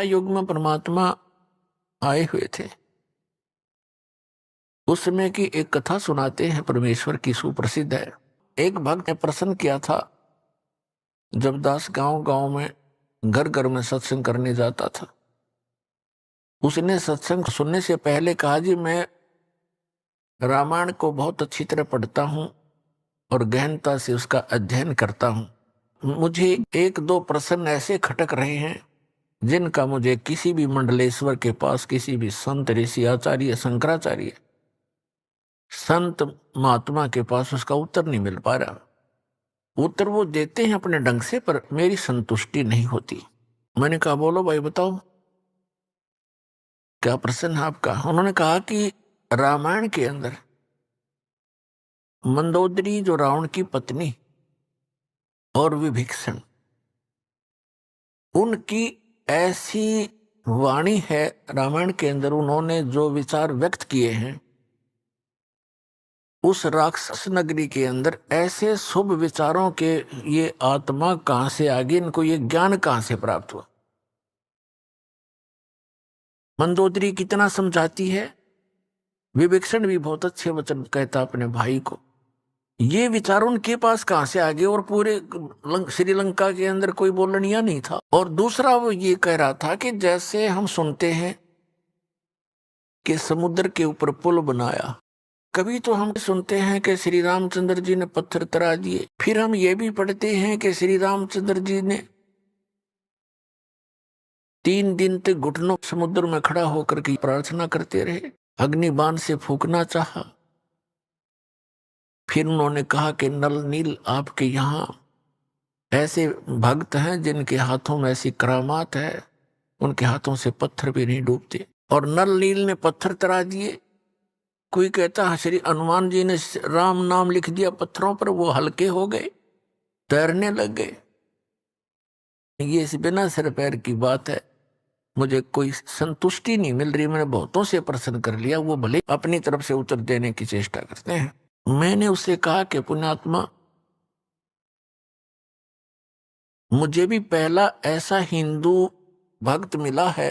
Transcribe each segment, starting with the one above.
त्रेता युग में परमात्मा आए हुए थे। उस समय की एक कथा सुनाते हैं, परमेश्वर की सुप्रसिद्ध है। एक भक्त ने प्रश्न किया था, जब दास गांव गांव में घर घर में सत्संग करने जाता था, उसने सत्संग सुनने से पहले कहा, जी मैं रामायण को बहुत अच्छी तरह पढ़ता हूं और गहनता से उसका अध्ययन करता हूं। मुझे एक दो प्रश्न ऐसे खटक रहे हैं जिनका मुझे किसी भी मंडलेश्वर के पास, किसी भी संत ऋषि आचार्य शंकराचार्य संत महात्मा के पास उसका उत्तर नहीं मिल पा रहा। उत्तर वो देते हैं अपने ढंग से, पर मेरी संतुष्टि नहीं होती। मैंने कहा, बोलो भाई बताओ क्या प्रश्न है आपका। उन्होंने कहा कि रामायण के अंदर मंदोदरी जो रावण की पत्नी और विभीषण, उनकी ऐसी वाणी है रामायण के अंदर, उन्होंने जो विचार व्यक्त किए हैं उस राक्षस नगरी के अंदर, ऐसे शुभ विचारों के ये आत्मा कहां से आ गई, इनको ये ज्ञान कहां से प्राप्त हुआ। मंदोदरी कितना समझाती है, विभीषण भी बहुत अच्छे वचन कहता अपने भाई को। ये विचार उनके पास कहां से आ गए, और पूरे श्रीलंका के अंदर कोई बोलनिया नहीं था। और दूसरा वो ये कह रहा था कि जैसे हम सुनते हैं कि समुद्र के ऊपर पुल बनाया, कभी तो हम सुनते हैं कि श्री रामचंद्र जी ने पत्थर तरा दिए, फिर हम ये भी पढ़ते हैं कि श्री रामचंद्र जी ने 3 दिन तक घुटनों समुद्र में खड़ा होकर के प्रार्थना करते रहे, अग्निबाण से फूंकना चाहा। फिर उन्होंने कहा कि नल नील आपके यहाँ ऐसे भक्त हैं जिनके हाथों में ऐसी करामात है, उनके हाथों से पत्थर भी नहीं डूबते। और नल नील ने पत्थर तरा दिए। कोई कहता है श्री हनुमान जी ने राम नाम लिख दिया पत्थरों पर, वो हल्के हो गए, तैरने लग गए। ये इस बिना सिर पैर की बात है। मुझे कोई संतुष्टि नहीं मिल रही। मैंने बहुतों से प्रश्न कर लिया, वो भले अपनी तरफ से उत्तर देने की चेष्टा करते हैं। मैंने उससे कहा कि पुण्यात्मा, मुझे भी पहला ऐसा हिंदू भक्त मिला है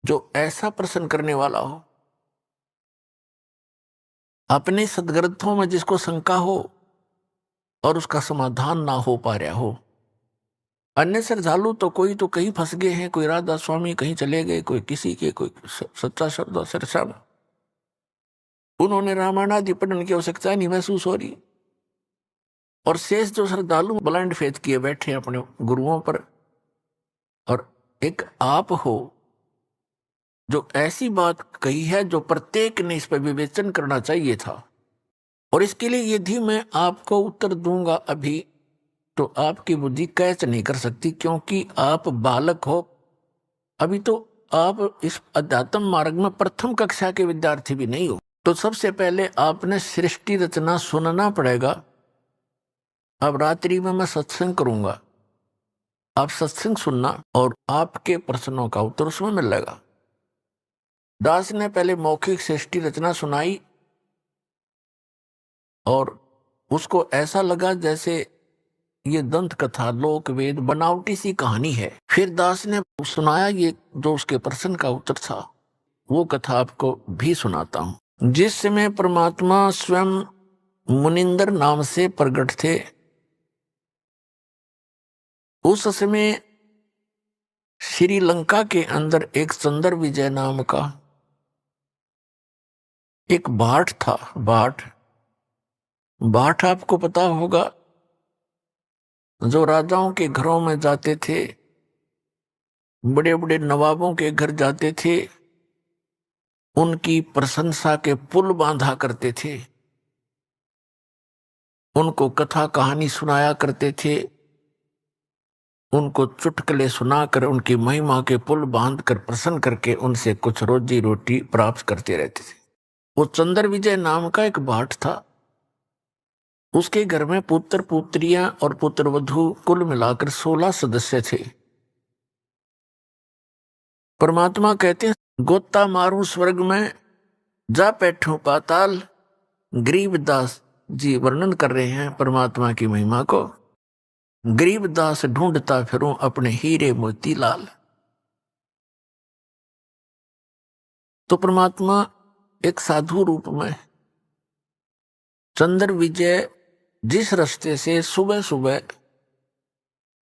जो ऐसा प्रश्न करने वाला हो, अपने सदग्रंथों में जिसको शंका हो और उसका समाधान ना हो पा रहा हो। अन्य श्रद्धालु तो कोई तो कहीं फंस गए हैं, कोई राधा स्वामी कहीं चले गए, कोई किसी के, कोई सच्चा शब्द सरसा। उन्होंने रामायण आदि पढ़ने की आवश्यकता नहीं महसूस हो रही। और शेष जो श्रद्धालु ब्लाइंड फेथ किए बैठे अपने गुरुओं पर, और एक आप हो जो ऐसी बात कही है जो प्रत्येक ने इस पर विवेचन करना चाहिए था। और इसके लिए यदि मैं आपको उत्तर दूंगा अभी, तो आपकी बुद्धि कैच नहीं कर सकती, क्योंकि आप बालक हो। अभी तो आप इस अध्यात्म मार्ग में प्रथम कक्षा के विद्यार्थी भी नहीं हो। तो सबसे पहले आपने सृष्टि रचना सुनना पड़ेगा। अब रात्रि में मैं सत्संग करूंगा, आप सत्संग सुनना और आपके प्रश्नों का उत्तर उसमें मिलेगा। दास ने पहले मौखिक सृष्टि रचना सुनाई और उसको ऐसा लगा जैसे ये दंत कथा, लोक वेद, बनावटी सी कहानी है। फिर दास ने सुनाया ये जो उसके प्रश्न का उत्तर था, वो कथा आपको भी सुनाता हूं। जिस समय परमात्मा स्वयं मुनिंदर नाम से प्रकट थे, उस समय श्रीलंका के अंदर एक चंद्र विजय नाम का एक भाट था। भाट आपको पता होगा, जो राजाओं के घरों में जाते थे, बड़े बड़े नवाबों के घर जाते थे, उनकी प्रशंसा के पुल बांधा करते थे, उनको कथा कहानी सुनाया करते थे, उनको चुटकुले सुनाकर उनकी महिमा के पुल बांधकर प्रसन्न करके उनसे कुछ रोजी रोटी प्राप्त करते रहते थे। वो चंद्र विजय नाम का एक भाट था। उसके घर में पुत्र पुत्रियां और पुत्र वधू कुल मिलाकर 16 सदस्य थे। परमात्मा कहते हैं, गोता मारूं स्वर्ग में, जा बैठूं पाताल। गरीबदास जी वर्णन कर रहे हैं परमात्मा की महिमा को। गरीबदास ढूंढता फिरूं अपने हीरे मोती लाल। तो परमात्मा एक साधु रूप में चंद्र विजय जिस रास्ते से सुबह सुबह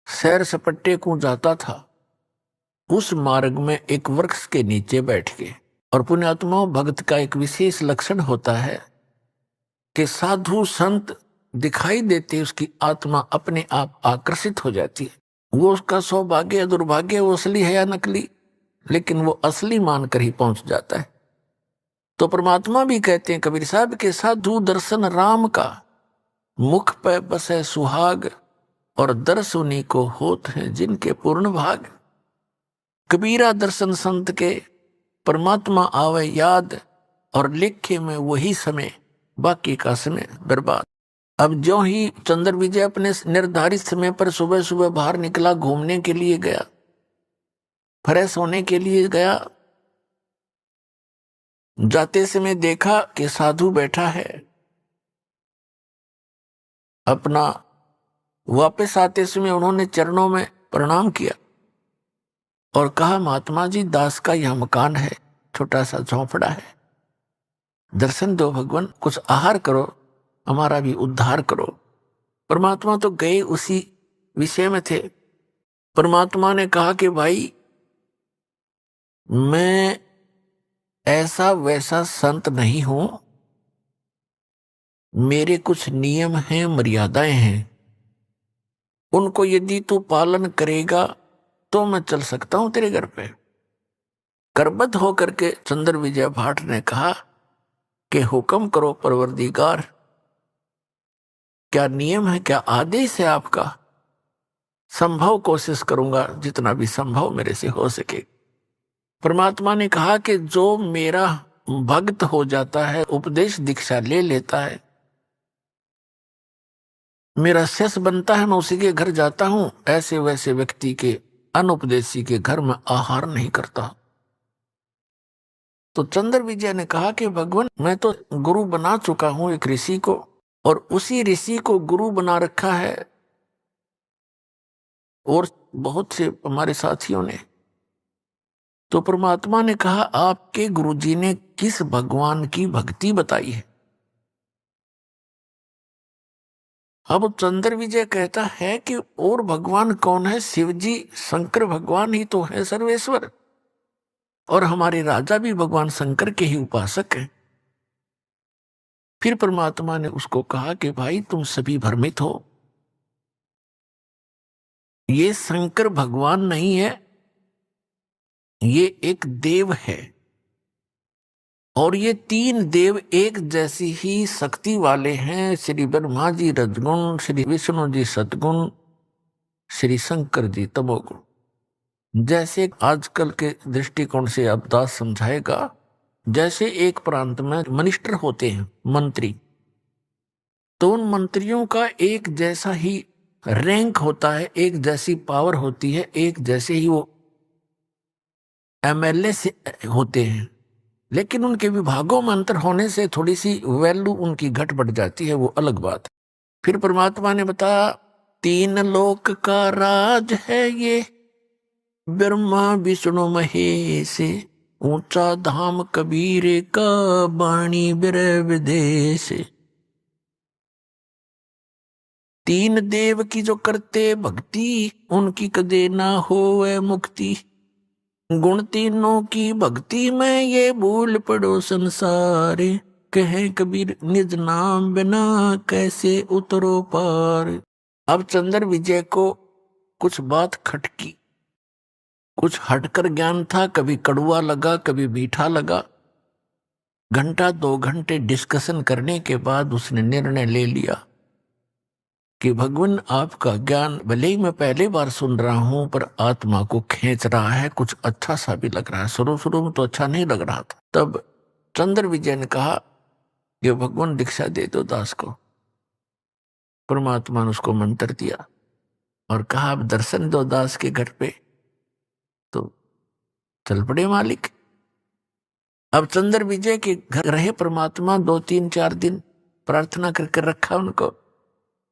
सैर सपट्टे को जाता था, उस मार्ग में एक वृक्ष के नीचे बैठ के, और पुण्यात्मा भक्त का एक विशेष लक्षण होता है कि साधु संत दिखाई देते उसकी आत्मा अपने आप आकर्षित हो जाती है। वो उसका सौभाग्य या दुर्भाग्य, वो असली है या नकली, लेकिन वो असली मानकर ही पहुंच जाता है। तो परमात्मा भी कहते हैं कबीर साहब के साधु दर्शन राम का, मुख पे बसे सुहाग, और दर्श उन्हीं को होत है जिनके पूर्ण भाग। कबीरा दर्शन संत के, परमात्मा आवे याद, और लिखे में वही समय, बाकी का समय बर्बाद। अब जो ही चंद्र विजय अपने निर्धारित समय पर सुबह सुबह बाहर निकला, घूमने के लिए गया, फ्रेश होने के लिए गया, जाते समय देखा कि साधु बैठा है। अपना वापस आते समय उन्होंने चरणों में प्रणाम किया और कहा, महात्मा जी, दास का यह मकान है, छोटा सा झोंपड़ा है, दर्शन दो भगवान, कुछ आहार करो, हमारा भी उद्धार करो। परमात्मा तो गए उसी विषय में थे। परमात्मा ने कहा कि भाई, मैं ऐसा वैसा संत नहीं हूं, मेरे कुछ नियम हैं, मर्यादाएं हैं, उनको यदि तू पालन करेगा तो मैं चल सकता हूं तेरे घर पे। करबद्ध होकर के चंद्र विजय भाट ने कहा कि हुक्म करो परवरदिगार, क्या नियम है, क्या आदेश है आपका? संभव कोशिश करूंगा, जितना भी संभव मेरे से हो सके। परमात्मा ने कहा कि जो मेरा भक्त हो जाता है, उपदेश दीक्षा ले लेता है, मेरा शिष्य बनता है, मैं उसी के घर जाता हूं, ऐसे वैसे व्यक्ति के, अनुपदेशी के घर में आहार नहीं करता। तो चंद्र विजय ने कहा कि भगवान, मैं तो गुरु बना चुका हूं एक ऋषि को, और उसी ऋषि को गुरु बना रखा है, और बहुत से हमारे साथियों ने। तो परमात्मा ने कहा, आपके गुरुजी ने किस भगवान की भक्ति बताई है? अब चंद्र विजय कहता है कि और भगवान कौन है? शिव जी, शंकर भगवान ही तो है सर्वेश्वर, और हमारे राजा भी भगवान शंकर के ही उपासक हैं। फिर परमात्मा ने उसको कहा कि भाई, तुम सभी भ्रमित हो, ये शंकर भगवान नहीं है, ये एक देव है, और ये तीन देव एक जैसी ही शक्ति वाले हैं। श्री ब्रह्मा जी रजगुण, श्री विष्णु जी सतगुण, श्री शंकर जी तमोगुण। जैसे आजकल के दृष्टिकोण से अब दास समझाएगा, जैसे एक प्रांत में मिनिस्टर होते हैं, मंत्री, तो उन मंत्रियों का एक जैसा ही रैंक होता है, एक जैसी पावर होती है, एक जैसे ही वो एमएलए से होते हैं, लेकिन उनके विभागों में अंतर होने से थोड़ी सी वैल्यू उनकी घट बढ़ जाती है, वो अलग बात है। फिर परमात्मा ने बताया, तीन लोक का राज है ये, ब्रह्मा विष्णु महेश, ऊंचा धाम कबीर का, बाणी बिरह विदेश। तीन देव की जो करते भक्ति, उनकी कदे ना होवे मुक्ति। गुण तीनों की भक्ति में ये भूल पड़ो संसार, कहे कबीर निज नाम बिना कैसे उतरो पार। अब चंद्र विजय को कुछ बात खटकी, कुछ हटकर ज्ञान था, कभी कड़ुआ लगा, कभी मीठा लगा। घंटा 2 घंटे डिस्कशन करने के बाद उसने निर्णय ले लिया कि भगवान, आपका ज्ञान भले ही मैं पहली बार सुन रहा हूं, पर आत्मा को खींच रहा है, कुछ अच्छा सा भी लग रहा है। शुरू शुरू में तो अच्छा नहीं लग रहा था। तब चंद्र विजय ने कहा कि भगवान, दीक्षा दे दो दास को। परमात्मा ने उसको मंत्र दिया और कहा, अब दर्शन दो दास के घर पे। तो चल पड़े मालिक। अब चंद्र विजय के घर रहे परमात्मा 2-3-4 दिन, प्रार्थना करके रखा उनको।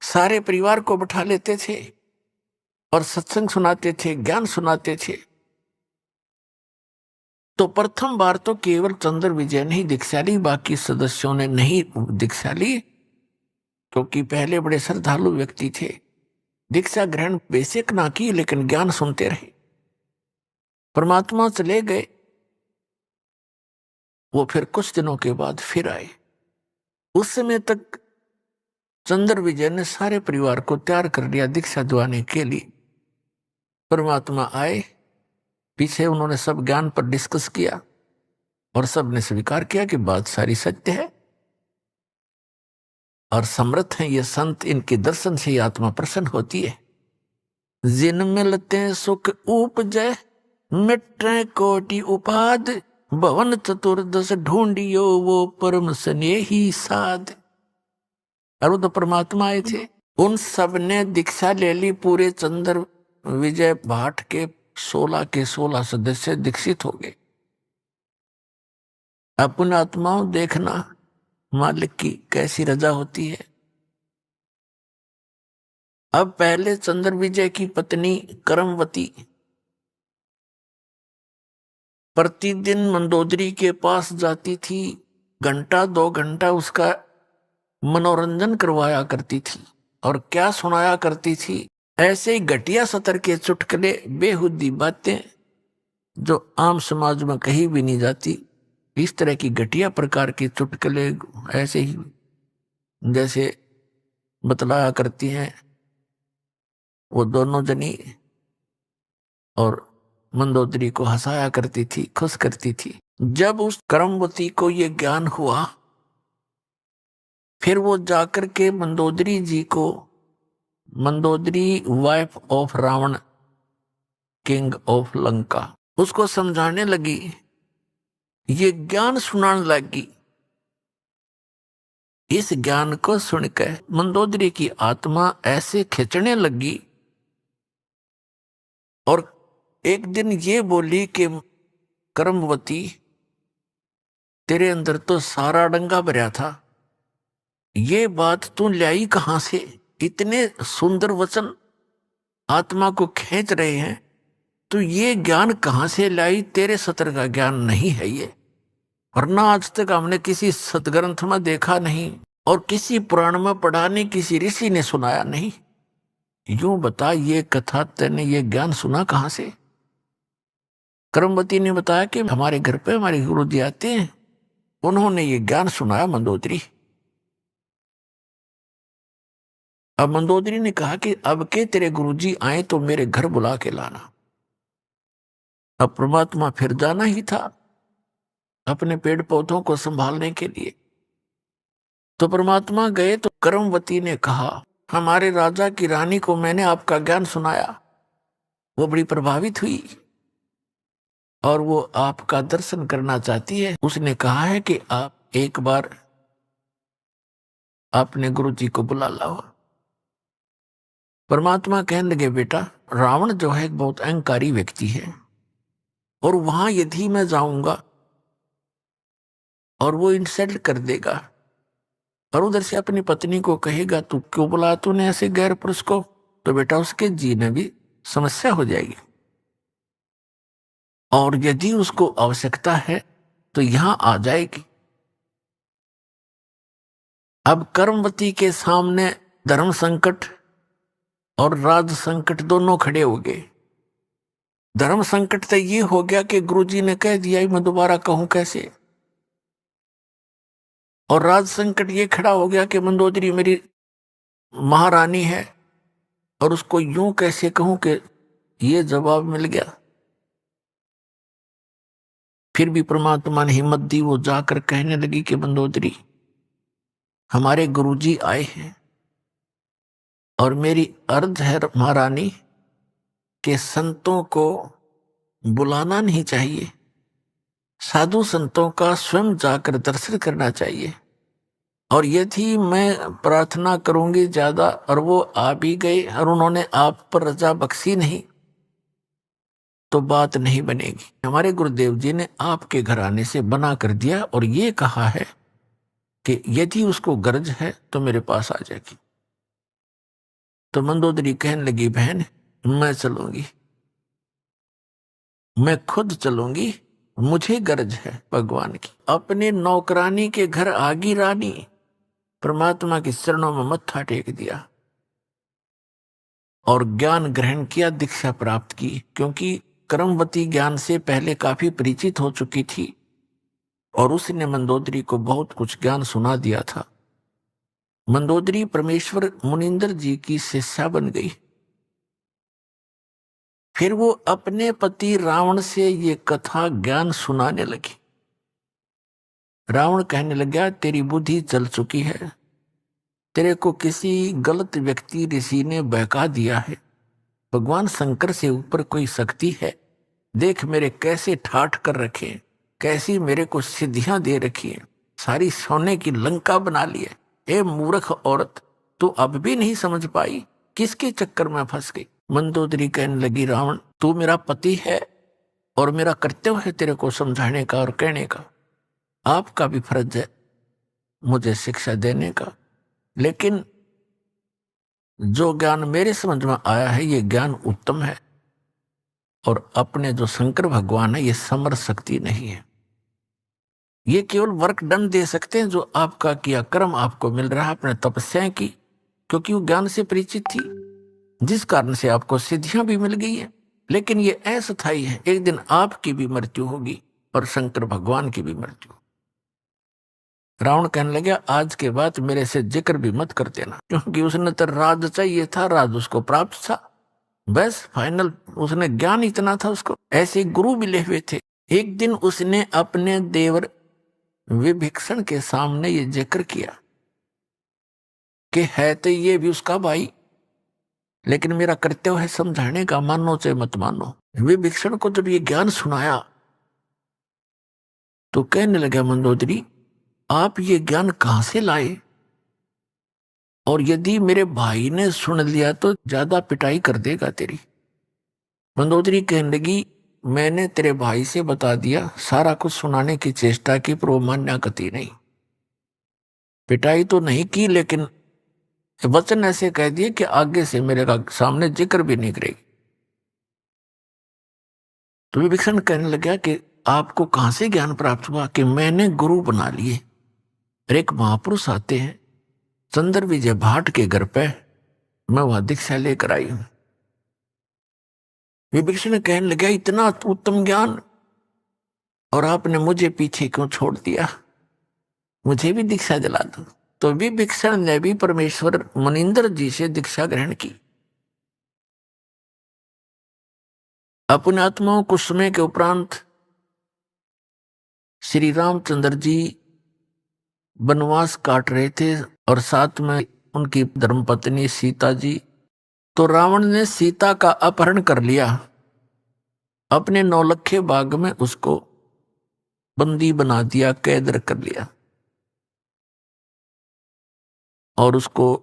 सारे परिवार को बैठा लेते थे और सत्संग सुनाते थे, ज्ञान सुनाते थे। तो प्रथम बार तो केवल चंद्र विजय ने ही दीक्षा ली, बाकी सदस्यों ने नहीं दीक्षा ली, क्योंकि पहले बड़े श्रद्धालु व्यक्ति थे। दीक्षा ग्रहण बेशक ना की, लेकिन ज्ञान सुनते रहे। परमात्मा चले गए, वो फिर कुछ दिनों के बाद फिर आए। उस समय तक चंद्र विजय ने सारे परिवार को तैयार कर लिया दीक्षा दिवाने के लिए। परमात्मा आए, पीछे उन्होंने सब ज्ञान पर डिस्कस किया और सबने स्वीकार किया कि बात सारी सत्य है और समर्थ हैं ये संत, इनके दर्शन से ही आत्मा प्रसन्न होती है। जिन मिलते सुख उपजय, मिटे कोटि उपाद, भवन चतुर्दश ढूंढियो वो परम स्नेही साध। और वो तो परमात्मा आए थे, उन सब ने दीक्षा ले ली। पूरे चंद्र विजय भाट के 16 के 16 सदस्य दीक्षित हो गए। अपन आत्माओं देखना मालिक की कैसी रजा होती है। अब पहले चंद्र विजय की पत्नी करमवती प्रतिदिन मंदोदरी के पास जाती थी, घंटा 2 घंटा उसका मनोरंजन करवाया करती थी। और क्या सुनाया करती थी? ऐसे ही घटिया सतर के चुटकुले, बेहुदी बातें जो आम समाज में कहीं भी नहीं जाती। इस तरह की घटिया प्रकार के चुटकुले ऐसे ही जैसे बतलाया करती हैं वो दोनों जनी, और मंदोदरी को हंसाया करती थी, खुश करती थी। जब उस करमवती को ये ज्ञान हुआ, फिर वो जाकर के मंदोदरी जी को, Mandodari wife of Ravan king of Lanka, उसको समझाने लगी, ये ज्ञान सुनाने लगी। इस ज्ञान को सुनकर मंदोदरी की आत्मा ऐसे खिंचने लगी और एक दिन ये बोली कि करमवती, तेरे अंदर तो सारा डंगा भरा था, ये बात तू लाई कहां से? इतने सुंदर वचन आत्मा को खींच रहे हैं, तो ये ज्ञान कहां से लाई? तेरे सत्र का ज्ञान नहीं है ये, वरना आज तक हमने किसी सतग्रंथ में देखा नहीं और किसी पुराण में पढ़ा नहीं, किसी ऋषि ने सुनाया नहीं। यूं बता, ये कथा तेने ये ज्ञान सुना कहां से? करमवती ने बताया कि हमारे घर पे हमारे गुरु जी आते हैं, उन्होंने ये ज्ञान सुनाया मंदोदरी। अब मंदोदरी ने कहा कि अब के तेरे गुरुजी आए तो मेरे घर बुला के लाना। अब परमात्मा फिर जाना ही था अपने पेड़ पौधों को संभालने के लिए। तो परमात्मा गए तो करमवती ने कहा, हमारे राजा की रानी को मैंने आपका ज्ञान सुनाया, वो बड़ी प्रभावित हुई और वो आपका दर्शन करना चाहती है। उसने कहा है कि आप एक बार अपने गुरुजी को बुला लाओ। परमात्मा कहने लगे, बेटा, रावण जो है एक बहुत अहंकारी व्यक्ति है, और वहां यदि मैं जाऊंगा और वो इंसल्ट कर देगा और उधर से अपनी पत्नी को कहेगा तू क्यों बुलाया तूने ऐसे गैर पुरुष को, तो बेटा उसके जीने भी समस्या हो जाएगी। और यदि उसको आवश्यकता है तो यहां आ जाएगी। अब कर्मवती के सामने धर्म संकट और राज संकट दोनों खड़े हो गए। धर्म संकट तो ये हो गया कि गुरुजी ने कह दिया, मैं दोबारा कहूं कैसे? और राज संकट ये खड़ा हो गया कि मंदोदरी मेरी महारानी है और उसको यूं कैसे कहूं कि ये जवाब मिल गया। फिर भी परमात्मा ने हिम्मत दी, वो जाकर कहने लगी कि मंदोदरी, हमारे गुरुजी आए हैं और मेरी अर्ज है महारानी के संतों को बुलाना नहीं चाहिए, साधु संतों का स्वयं जाकर दर्शन करना चाहिए। और यदि मैं प्रार्थना करूंगी ज्यादा और वो आ भी गए और उन्होंने आप पर रजा बख्शी नहीं, तो बात नहीं बनेगी। हमारे गुरुदेव जी ने आपके घराने से बना कर दिया और ये कहा है कि यदि उसको गरज है तो मेरे पास आ जाएगी। तो मंदोदरी कहने लगी, बहन मैं चलूंगी, मैं खुद चलूंगी मुझे गरज है भगवान की। अपने नौकरानी के घर आगी रानी, परमात्मा के चरणों में मत्था टेक दिया और ज्ञान ग्रहण किया, दीक्षा प्राप्त की। क्योंकि कर्मवती ज्ञान से पहले काफी परिचित हो चुकी थी और उसने मंदोदरी को बहुत कुछ ज्ञान सुना दिया था। मंदोदरी परमेश्वर मुनिंदर जी की शिष्या बन गई। फिर वो अपने पति रावण से ये कथा ज्ञान सुनाने लगी। रावण कहने लगा, तेरी बुद्धि चल चुकी है, तेरे को किसी गलत व्यक्ति ऋषि ने बहका दिया है। भगवान शंकर से ऊपर कोई शक्ति है। देख मेरे कैसे ठाठ कर रखे, कैसी मेरे को सिद्धियां दे रखी है, सारी सोने की लंका बना ली है। ए मूर्ख औरत, तू अब भी नहीं समझ पाई, किसके चक्कर में फंस गई। मंदोदरी कहने लगी, रावण तू मेरा पति है और मेरा कर्तव्य है तेरे को समझाने का और कहने का। आपका भी फर्ज है मुझे शिक्षा देने का, लेकिन जो ज्ञान मेरे समझ में आया है ये ज्ञान उत्तम है और अपने जो शंकर भगवान है ये समर शक्ति नहीं है। ये केवल वर्क डन दे सकते हैं जो आपका किया कर्म आपको मिल रहा है अपने तपस्याएं की, क्योंकि वो ज्ञान से परिचित थी, जिस कारण से आपको सिद्धियां भी मिल गई है। लेकिन ये अस्थायी है, एक दिन आपकी भी मृत्यु होगी और शंकर भगवान की भी मृत्यु। रावण कहने लगा, आज के बाद मेरे से जिक्र भी मत कर देना, क्योंकि उसने तो राज चाहिए था, राज उसको प्राप्त था, बस फाइनल। उसने ज्ञान इतना था उसको, ऐसे गुरु मिले हुए थे। एक दिन उसने अपने देवर विभीषण के सामने ये जिक्र किया कि है तो ये भी उसका भाई, लेकिन मेरा कर्तव्य है समझाने का, मानो चाहे मत मानो। विभीषण को जब ये ज्ञान सुनाया तो कहने लगा, मंदोदरी आप ये ज्ञान कहां से लाए, और यदि मेरे भाई ने सुन लिया तो ज्यादा पिटाई कर देगा तेरी। मंदोदरी कहने लगी, मैंने तेरे भाई से बता दिया, सारा कुछ सुनाने की चेष्टा की, पर वो मान्या गति नहीं। पिटाई तो नहीं की, लेकिन वचन ऐसे कह दिए कि आगे से मेरे का सामने जिक्र भी नहीं करेगी। तो विभीषण कहने लगा कि आपको कहां से ज्ञान प्राप्त हुआ कि मैंने गुरु बना लिए। एक महापुरुष आते हैं चंद्र विजय भाट के घर पे, मैं वहां दीक्षा लेकर आई हूं। विभीषण कहने लगा, इतना उत्तम ज्ञान और आपने मुझे पीछे क्यों छोड़ दिया, मुझे भी दीक्षा दिला दो। तो विभीषण ने भी परमेश्वर मुनिंदर जी से दीक्षा ग्रहण की। अपने आत्माओं कुछ समय के उपरांत श्री रामचंद्र जी वनवास काट रहे थे और साथ में उनकी धर्मपत्नी सीता जी। तो रावण ने सीता का अपहरण कर लिया, अपने नौलखे बाग में उसको बंदी बना दिया, कैद कर लिया और उसको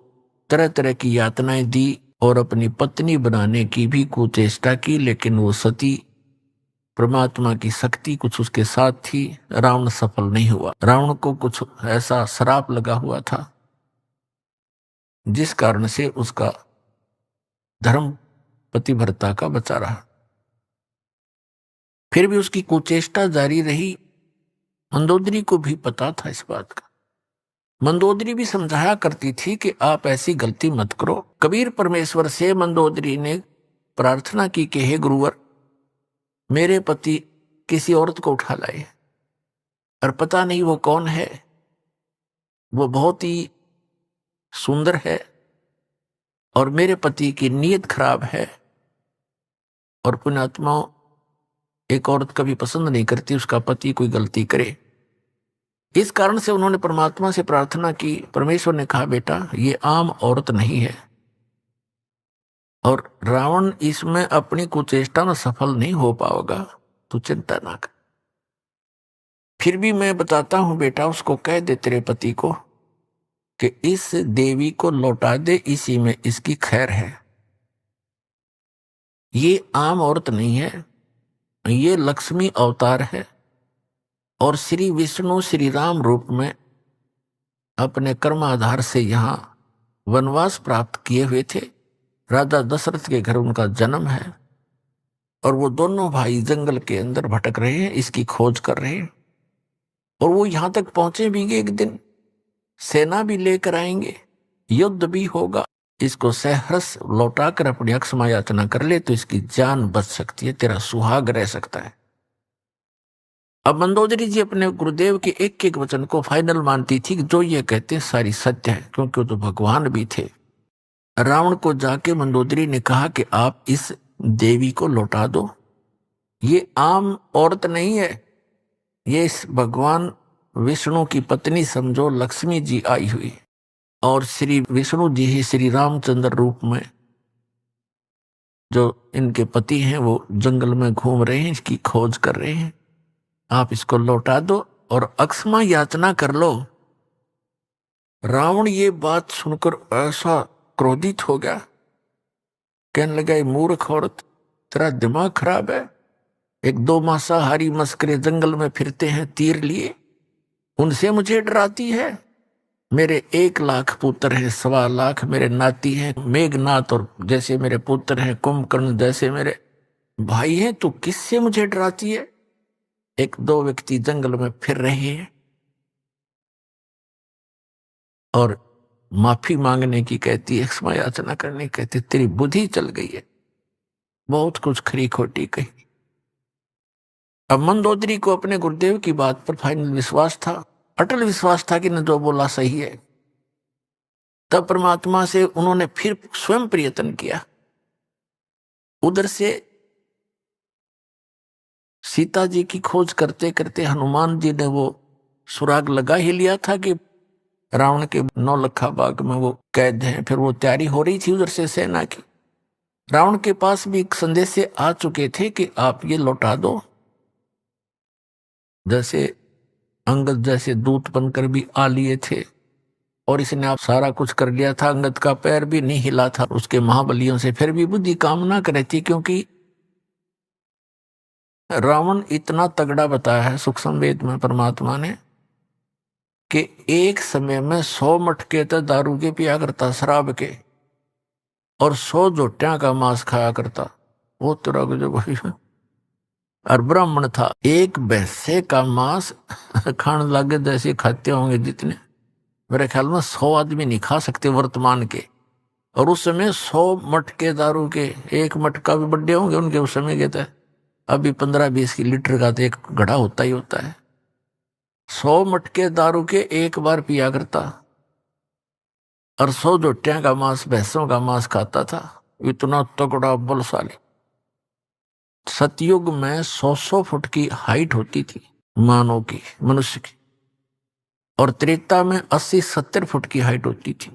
तरह तरह की यातनाएं दी और अपनी पत्नी बनाने की भी कुचेष्टा की। लेकिन वो सती परमात्मा की शक्ति कुछ उसके साथ थी, रावण सफल नहीं हुआ। रावण को कुछ ऐसा श्राप लगा हुआ था जिस कारण से उसका धर्म पतिव्रता का बचा रहा। फिर भी उसकी कुचेष्टा जारी रही। मंदोदरी को भी पता था इस बात का। मंदोदरी भी समझाया करती थी कि आप ऐसी गलती मत करो। कबीर परमेश्वर से मंदोदरी ने प्रार्थना की कि हे गुरुवर, मेरे पति किसी औरत को उठा लाए और पता नहीं वो कौन है, वो बहुत ही सुंदर है और मेरे पति की नीयत खराब है और पुण्यात्मा एक औरत कभी पसंद नहीं करती उसका पति कोई गलती करे। इस कारण से उन्होंने परमात्मा से प्रार्थना की। परमेश्वर ने कहा, बेटा ये आम औरत नहीं है और रावण इसमें अपनी कुचेष्टा में सफल नहीं हो पाएगा, तू चिंता ना कर। फिर भी मैं बताता हूं बेटा, उसको कह दे तेरे पति को कि इस देवी को लौटा दे, इसी में इसकी खैर है। ये आम औरत नहीं है, ये लक्ष्मी अवतार है और श्री विष्णु श्री राम रूप में अपने कर्माधार से यहां वनवास प्राप्त किए हुए थे। राजा दशरथ के घर उनका जन्म है और वो दोनों भाई जंगल के अंदर भटक रहे हैं, इसकी खोज कर रहे हैं। और वो यहां तक पहुंचे भी एक दिन, सेना भी लेकर आएंगे, युद्ध भी होगा, इसको सहर्ष लौटाकर अपनी अक्षमा याचना कर ले तो इसकी जान बच सकती है, तेरा सुहाग रह सकता है। अब मंदोदरी जी अपने गुरुदेव के एक एक वचन को फाइनल मानती थी कि जो ये कहते सारी सत्य है, क्योंकि वो तो भगवान भी थे। रावण को जाके मंदोदरी ने कहा कि आप इस देवी को लौटा दो, ये आम औरत नहीं है, ये इस भगवान विष्णु की पत्नी समझो, लक्ष्मी जी आई हुई, और श्री विष्णु जी ही श्री रामचंद्र रूप में जो इनके पति हैं वो जंगल में घूम रहे हैं, इसकी खोज कर रहे हैं, आप इसको लौटा दो और अक्षमा याचना कर लो। रावण ये बात सुनकर ऐसा क्रोधित हो गया, कहने लगा ये मूर्ख औरत, तेरा दिमाग खराब है, एक दो मांसाहारी मस्करे जंगल में फिरते हैं तीर लिए, उनसे मुझे डराती है। मेरे 1 लाख पुत्र हैं, 1.25 लाख मेरे नाती हैं, मेघनाथ और जैसे मेरे पुत्र हैं, कुंभकर्ण जैसे मेरे भाई हैं, तो किससे मुझे डराती है? एक दो व्यक्ति जंगल में फिर रहे हैं और माफी मांगने की कहती है, क्षमा याचना करने की कहती, तेरी बुद्धि चल गई है, बहुत कुछ खरी खोटी कही। अब मंदोदरी को अपने गुरुदेव की बात पर फाइनल विश्वास था, अटल विश्वास था कि न जो बोला सही है। तब परमात्मा से उन्होंने फिर स्वयं प्रयत्न किया। उधर से सीता जी की खोज करते करते हनुमान जी ने वो सुराग लगा ही लिया था कि रावण के 9 लखा बाग में वो कैद है। फिर वो तैयारी हो रही थी उधर से सेना की। रावण के पास भी एक संदेश से आ चुके थे कि आप ये लौटा दो। जैसे अंगद जैसे दूत बनकर भी आ लिए थे और इसने आप सारा कुछ कर लिया था, अंगद का पैर भी नहीं हिला था उसके महाबलियों से, फिर भी बुद्धि काम ना करे थी, क्योंकि रावण इतना तगड़ा बताया है सूक्ष्म वेद में परमात्मा ने कि एक समय में 100 मटके तो दारू के पिया करता, शराब के, और 100 जोटियां का मांस खाया करता। वो तेरा जो भाई और ब्राह्मण था, एक भैंसे का मांस खाने लगे जैसे खाते होंगे जितने, मेरे ख्याल में 100 आदमी नहीं खा सकते वर्तमान के। और उस समय 100 मटके दारू के, एक मटका भी बड्डे होंगे उनके उस समय के थे। अभी 15-20 की लीटर का तो एक घड़ा होता ही होता है। 100 मटके दारू के एक बार पिया करता और 100 जोटियां का मांस, भैंसों का मांस खाता था। इतना तगड़ा बलशाली। सतयुग में 100 फुट की हाइट होती थी मानव की, मनुष्य की, और त्रेता में 80-70 फुट की हाइट होती थी।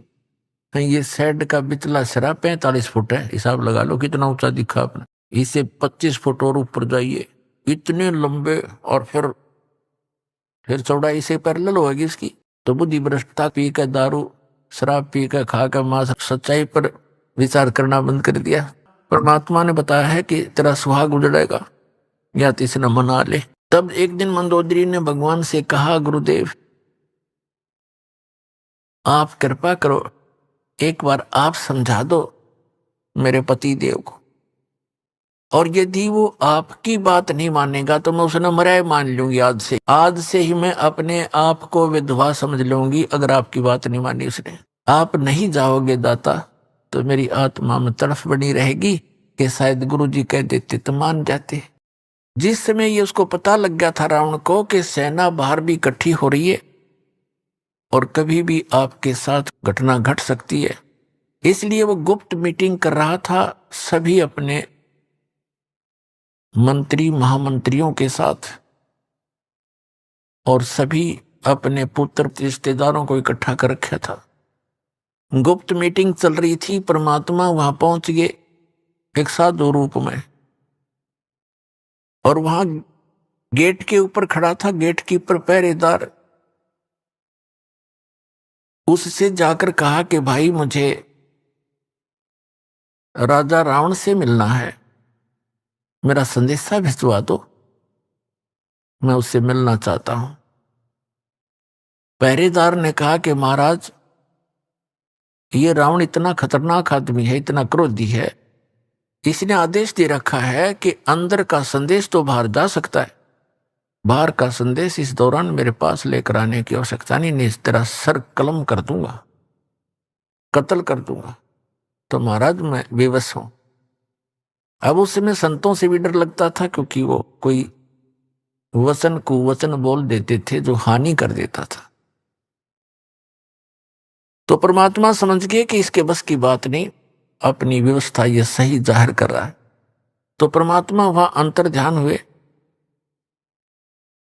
ये सेड का बिचला सिरा 45 फुट है, हिसाब लगा लो कितना ऊंचा दिखा आपने। इसे 25 फुट और ऊपर जाइए, इतने लंबे, और फिर चौड़ाई से पैरेलल होगी इसकी। तो बुद्धि भ्रष्टता पी कर, दारू शराब पी कर, खा कर मांस, सच्चाई पर विचार करना बंद कर दिया। परमात्मा ने बताया है कि तेरा सुहाग उजड़ेगा या तो इसे न मना ले। तब एक दिन मंदोदरी ने भगवान से कहा, गुरुदेव आप कृपा करो, एक बार आप समझा दो मेरे पति देव को, और यदि वो आपकी बात नहीं मानेगा तो मैं उसे न मराए मान लूंगी। आज से ही मैं अपने आप को विधवा समझ लूंगी अगर आपकी बात नहीं मानी उसने। आप नहीं जाओगे दाता तो मेरी आत्मा में तड़फ बनी रहेगी कि शायद गुरु जी कह देते तो मान जाते। जिस समय ये उसको पता लग गया था रावण को कि सेना बाहर भी इकट्ठी हो रही है और कभी भी आपके साथ घटना घट सकती है, इसलिए वो गुप्त मीटिंग कर रहा था सभी अपने मंत्री महामंत्रियों के साथ, और सभी अपने पुत्र रिश्तेदारों को इकट्ठा कर रखा था। गुप्त मीटिंग चल रही थी। परमात्मा वहां पहुंच गए एक साधु रूप में, और वहां गेट के ऊपर खड़ा था गेट कीपर, पहरेदार। उससे जाकर कहा कि भाई मुझे राजा रावण से मिलना है, मेरा संदेशा भिजवा दो, मैं उससे मिलना चाहता हूं। पहरेदार ने कहा कि महाराज ये रावण इतना खतरनाक आदमी है, इतना क्रोधी है, इसने आदेश दे रखा है कि अंदर का संदेश तो बाहर जा सकता है, बाहर का संदेश इस दौरान मेरे पास लेकर आने की आवश्यकता नहीं तेरा सर कलम कर दूंगा, कत्ल कर दूंगा। तो महाराज मैं बेबस हूं। अब उस समय संतों से भी डर लगता था, क्योंकि वो कोई वचन कुवचन बोल देते थे जो हानि कर देता था। तो परमात्मा समझ गए कि इसके बस की बात नहीं, अपनी व्यवस्था ये सही जाहिर कर रहा है। तो परमात्मा वहां अंतर ध्यान हुए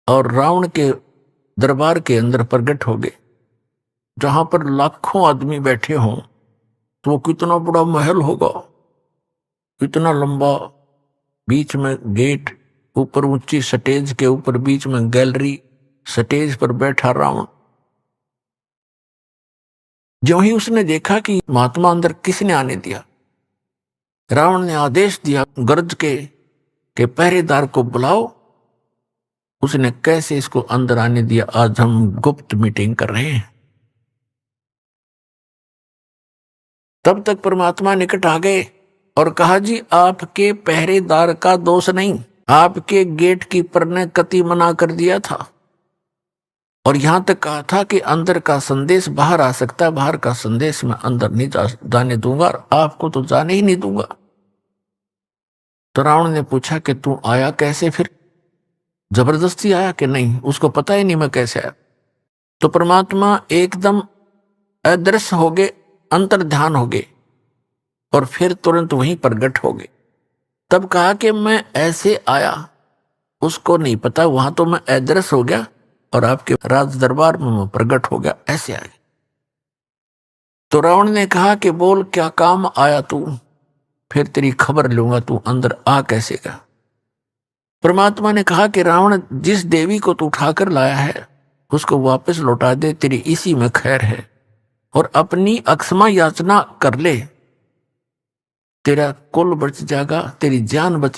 और रावण के दरबार के अंदर प्रकट हो गए, जहां पर लाखों आदमी बैठे हों। तो वो कितना बड़ा महल होगा, इतना लंबा, बीच में गेट, ऊपर ऊंची स्टेज के ऊपर बीच में गैलरी, स्टेज पर बैठा रावण। ज्यों ही उसने देखा कि महात्मा अंदर किसने आने दिया, रावण ने आदेश दिया गरज के पहरेदार को बुलाओ। उसने कैसे इसको अंदर आने दिया, आज हम गुप्त मीटिंग कर रहे हैं। तब तक परमात्मा निकट आ गए और कहा, जी आपके पहरेदार का दोष नहीं, आपके गेट कीपर ने कति मना कर दिया था, और यहां तक कहा था कि अंदर का संदेश बाहर आ सकता है, बाहर का संदेश मैं अंदर नहीं जाने दूंगा, और आपको तो जाने ही नहीं दूंगा। तो रावण ने पूछा कि तू आया कैसे, फिर जबरदस्ती आया कि नहीं? उसको पता ही नहीं मैं कैसे आया। तो परमात्मा एकदम अदृश्य हो गए, अंतर ध्यान हो गए, और फिर तुरंत वहीं प्रकट हो गए। तब कहा कि मैं ऐसे आया, उसको नहीं पता, वहां तो मैं अदृश्य हो गया और आपके राज दरबार में मैं प्रकट हो गया, ऐसे आया। तो रावण ने कहा कि बोल क्या काम आया तू, फिर तेरी खबर लूंगा, तू अंदर आ कैसे गया। परमात्मा ने कहा कि रावण, जिस देवी को तू उठाकर लाया है उसको वापस लौटा दे, तेरी इसी में खैर है, और अपनी अक्षमा याचना कर ले, तेरा कुल बच जाएगा, तेरी जान बच